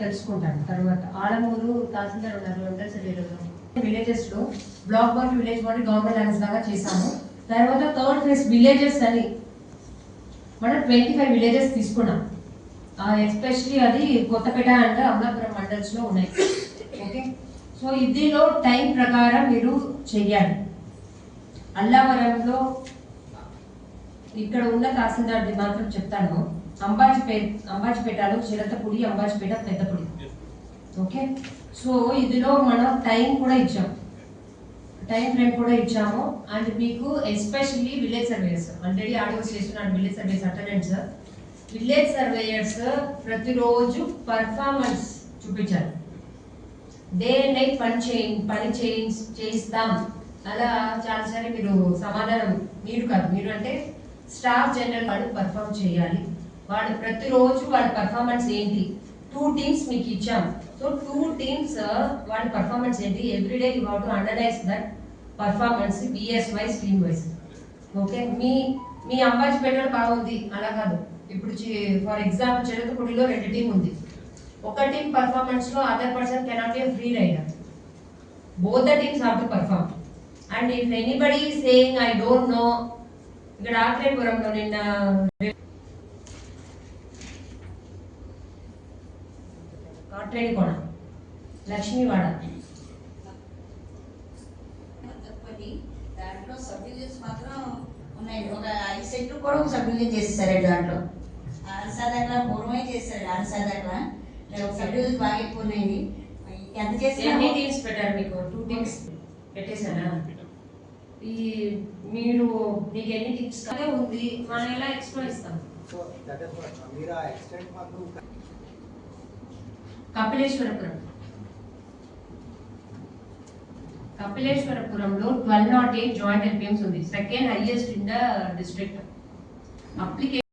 తెలుసుకుంటాను. తర్వాత ఆలమూరు తహసీల్దార్ ఉన్నారు, విలేజెస్ లో బ్లాక్ 1 విలేజ్ 1 గవర్నమెంట్ ల్యాండ్స్ లాగా చేసాము. తర్వాత థర్డ్ ఫేజ్ విలేజెస్ అని మనం 25 విలేజెస్ తీసుకున్నాం. ఎస్పెషలీ అది కొత్తపేట అండ్ అమలాపురం మండల్స్ లో ఉన్నాయి. ఓకే, సో ఇదిలో టైం ప్రకారం మీరు చెయ్యాలి. అల్లావరంలో ఇక్కడ ఉన్న తహసీల్దార్ది మాత్రం చెప్తాను. అంబాజీపేటలో చిరతపూడి, అంబాజీపేట, పెద్దపూడి. ఓకే, సో ఇదిలో మనం టైం కూడా ఇచ్చాము, టైం ఫ్రేమ్ కూడా ఇచ్చాము. అండ్ మీకు especially village surveyors already audios చేస్తున్నాను. Village surveyors attendants, village surveyors ప్రతిరోజు పర్ఫార్మెన్స్ చూపించాలి. డే అండ్ నైట్ పని చేయిస్తాం అలా చాలాసారి మీరు సమాధానం, మీరు కాదు, మీరు అంటే స్టాఫ్ జనరల్ వాళ్ళు పర్ఫామ్ చేయాలి. వాళ్ళు ప్రతిరోజు వాళ్ళ పర్ఫార్మెన్స్ ఏంటి, 2 టీమ్స్ మీకు ఇచ్చాం. సో 2 టీమ్స్ వాళ్ళ పర్ఫార్మెన్స్ ఏంటి, everyday you have to analyse that performance BS wise, team wise. Okay, మీ అంబాజీపేటలో బాగుంది అలా కాదు. ఇప్పుడు ఫర్ ఎగ్జాంపుల్ చిరతపూడిలో 2 టీం ఉంది. ఒక టీం పర్ఫార్మెన్స్ లో other person cannot be free rider. Both the teams have to perform. And if anybody saying I don't know, ఇక్కడ ఆత్రేయపురంలో నిన్న కాట్రేనికోణ, లక్ష్మీవాడ, దాంట్లో సబ్ డివిజన్స్ మాత్రం ఉన్నాయి. ఒక 5 సెంట్లు కూడా ఒక సబ్ డివిజన్ చేసేసారు. దాంట్లో ఆరుసాదట్లా పూర్వమే చేశారు. ఆరుసాదట్లా సబ్ డివిజన్స్ బాగా ఎక్కువ ఉన్నాయండి. ఎంత చేసి ఎన్ని టీమ్స్ పెట్టారు మీకు? 2 టీమ్స్ పెట్టేశారా? ఈ మీరు మీకు ఎన్ని టీమ్స్ అదే ఉంది, మనం ఎలా ఎక్స్ట్రా ఇస్తాం? కపిలేశ్వరపురంలో 1208 జాయింట్ ఎల్పిఎంస్ ఉంది, second highest in the district. Application